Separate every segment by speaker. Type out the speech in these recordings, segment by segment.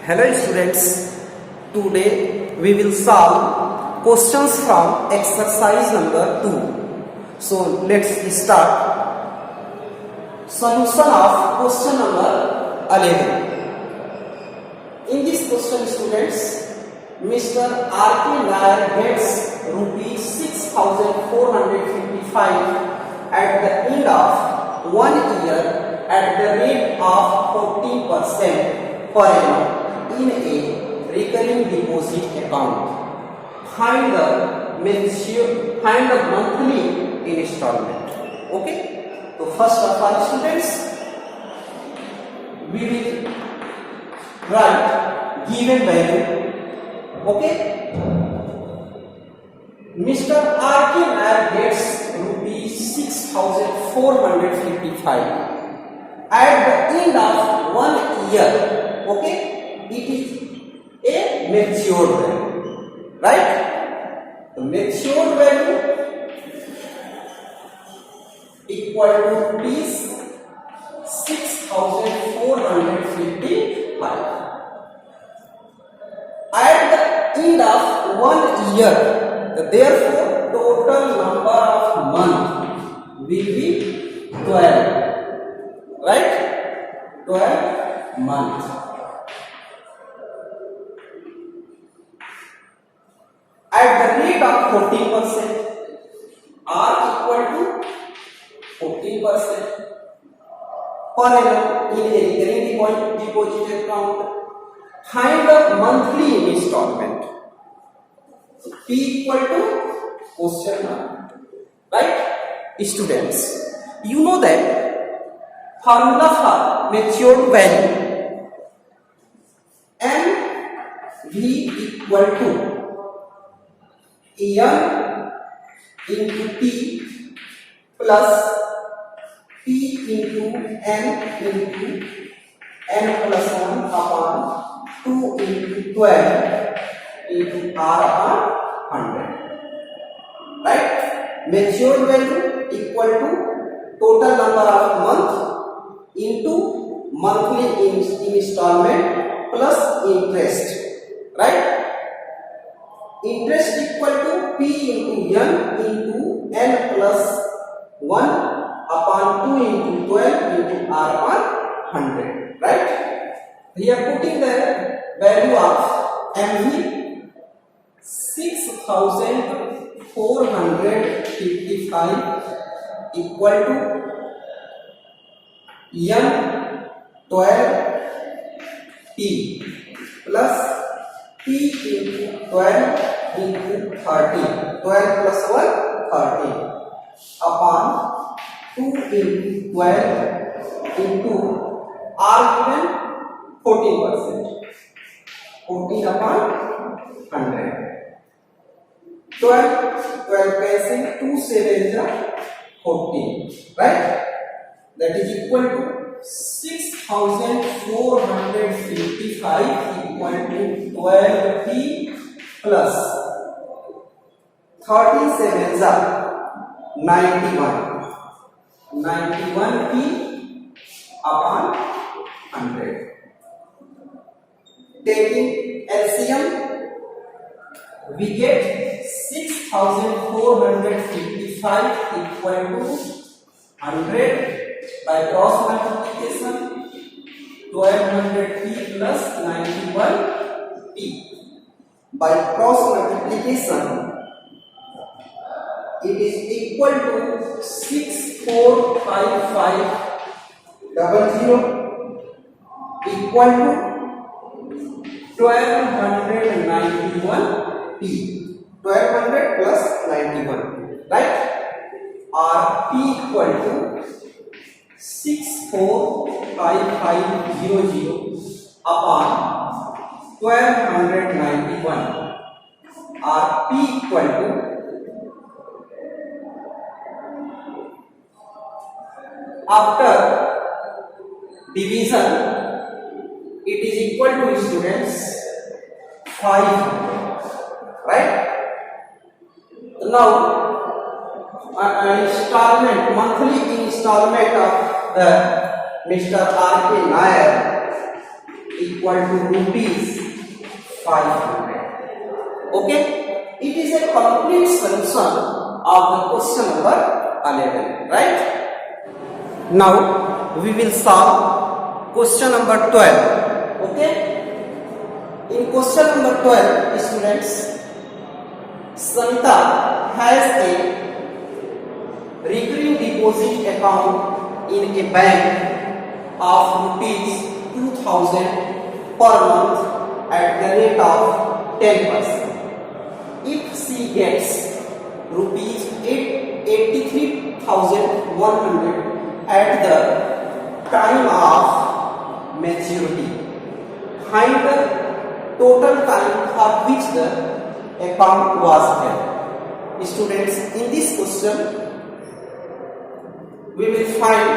Speaker 1: Hello students, today we will solve questions from exercise number 2. So let's start. Solution of question number 11. In this question students, Mr. R.K. Nair gets rupees 6,455 at the end of 1 year at the rate of 40% per annum in a recurring deposit account. Find the monthly installment. Okay. So first of all students, we will write given value. Okay. Mr. R.K. Nair gets rupees 6,455 at the end of 1 year. Okay. It is a matured value, right? The matured value equal to rupees 6,455 at the end of 1 year. Therefore, total number of months will be 12, right? 12 months. At the rate of 40%, R equal to 40% per annum in a recurring deposit account. Find the monthly installment. P equal to question mark, right? Students, you know that formula for matured value MV equal to N into P plus P into N plus 1 upon 2 into 12 into R upon 100. Right? Matured value equal to total number of months into monthly installment plus interest. Right? Interest equal to P into N into N plus 1 upon 2 into 12 into R upon 100. Right? We are putting the value of MV 6,455 equal to N 12 P plus P into 12 into 30, 12 plus 1, 30 upon 2 into 12 into R given 14%, 14 upon 100. 12 cancel, 2 7 14, right? That is equal to 6,455 equal to 12P plus 37 91, 91P upon 100. Taking LCM, we get 6,455 equal to 100 by cross multiplication, 1200P plus 91P. By cross multiplication, it is equal to 645500 equal to 1291P. 1200 plus 91, right? R P equal to 64500 upon 1291. R P equal to after division, it is equal to students 500, right? Now monthly installment of the Mr. R.K. Nair equal to rupees 500. Okay, it is a complete solution of the question number 11, right? Now we will solve question number 12. Okay, in question number 12, students, Santa has a recurring deposit account in a bank of rupees 2000 per month at the rate of 10%. If she gets rupees 83,100 at the time of maturity, find the total time for which the account was held. Students, in this question we will find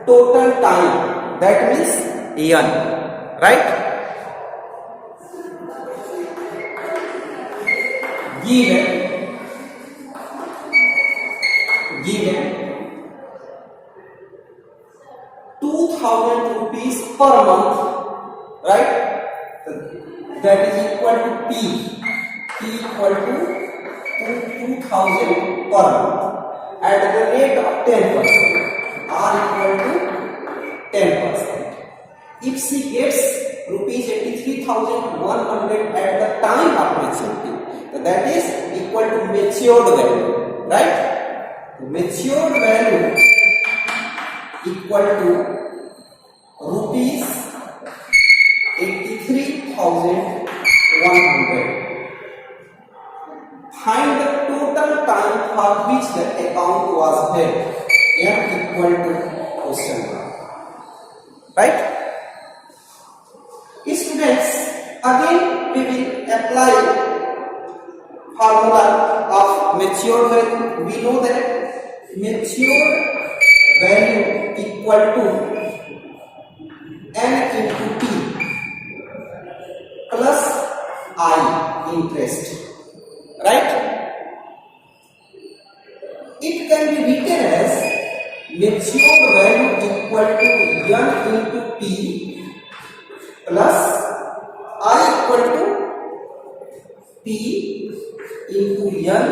Speaker 1: total time, that means n, right? Given 2000 rupees per month, right? That is equal to P equal to 2000 per month at the rate of 10%, R equal to 10%. If she gets rupees 83,100 at the time of maturity, that is equal to matured value, right? Matured value equal to rupees 83,100. Find the total time for which the account was held. N equal to question mark, right? Students, again we will apply formula of matured value. We know that matured value equal to n into t plus I, interest, right? It can be written as matured value equal to n into t plus I equal to p into n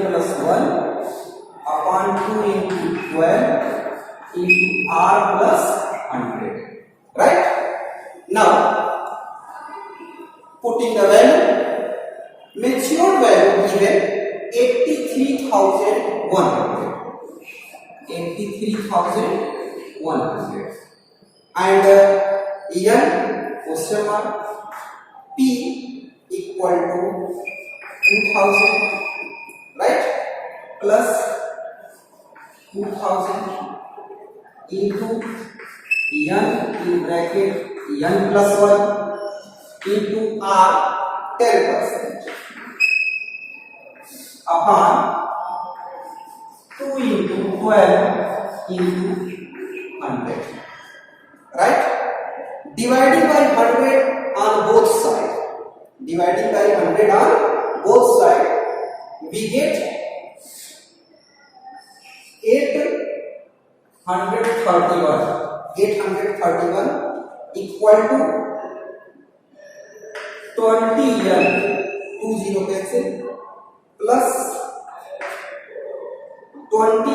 Speaker 1: plus 1 upon 2 into 12 into r plus 100, right? Now putting the value, matured value given 83,100 and n question mark, p equal to 2000, right? Plus 2000 into n in bracket n plus 1 into r 10% upon 2 into 12 into 100, right? Dividing by 100 on both sides. Dividing by 100 on both sides, we get 831 equal to 20 n 20 cancel plus 20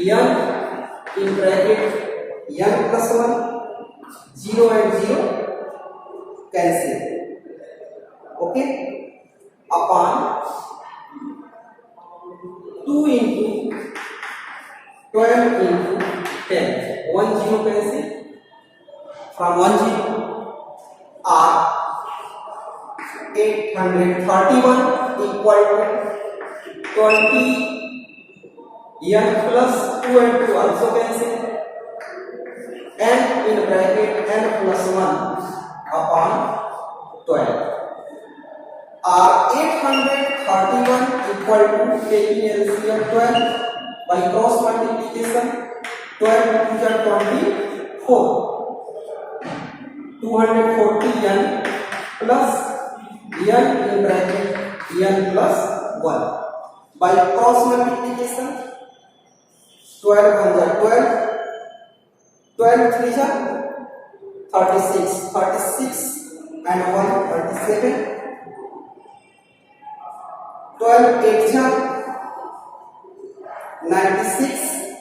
Speaker 1: n in bracket n plus 1, 0 and 0 cancel, okay, upon 2 into 12 into 10, 1 0 cancel, from 1 0 r 831 equal to 20 n plus 2 and 2 also cancel, n in bracket n plus 1 upon 12. R 831 equal to, taking LCM 12 by cross multiplication, 12 to 24, 240 n plus n in bracket n plus 1 by cross multiplication, 12 1 12, 12 3 जा 36, 36 and 1 37, 12 8 जा 96,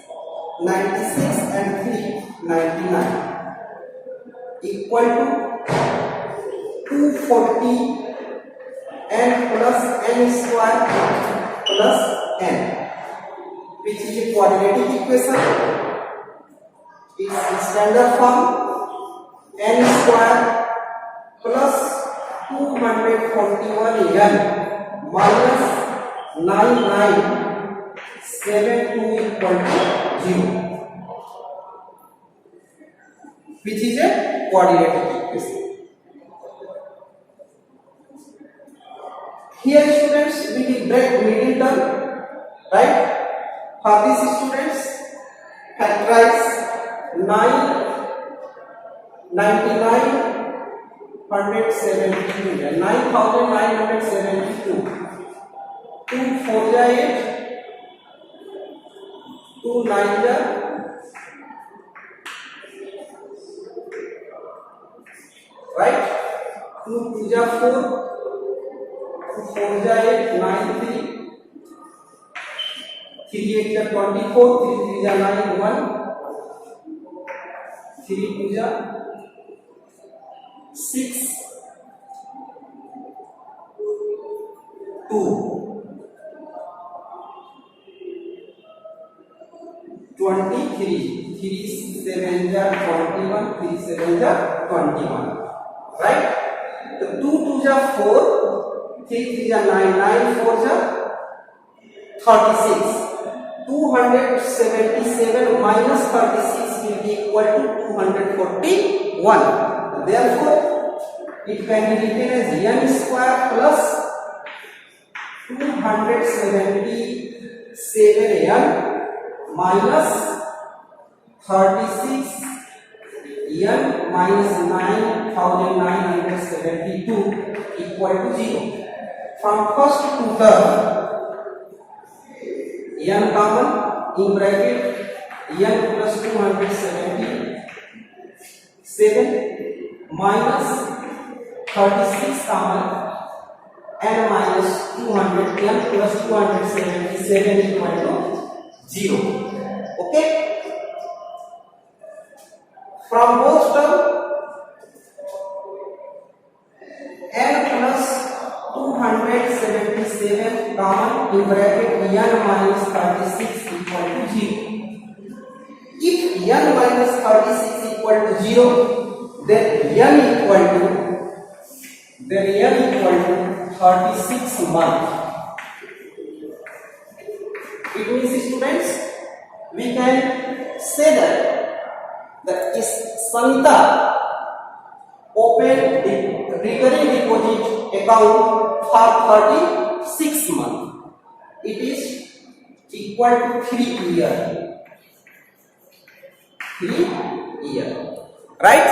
Speaker 1: 96 and 3 99 equal to 240 n plus n square plus n, which is a quadratic equation. Its standard form n square plus 241 n minus 9972 equal to 0, which is a quadratic equation. Here students, we will break middle term, right? For these students, factorize 9972, 2 4 ja 8, 2 9 ja, right? 2 2 ja 4, 4 ja 8, 9 3, 3 8 ja 24, 3 3 ja 9 1, 3 2 ja 6 2, 23, 3 7 ja 21, 3 7 ja 21, right? So 2 2 ja 4, 3 3 ja 9, 9 4 ja 36. 277 minus 36 will be equal to 241. Therefore, it can be written as n square plus 277n minus 36 n minus 9972 equal to 0. From first to third, n common in bracket, n plus 277 minus 36 common, n minus 200, n plus 277 equal to 0. Okay? From both term, n plus 277 common in bracket, n minus 36 equal to 0. If n minus 36 equal to 0, then n equal to 36 month. It means, students, we can say that Sanita opened the recurring deposit account for 36 months. It is equal to 3 years. 3 years, right?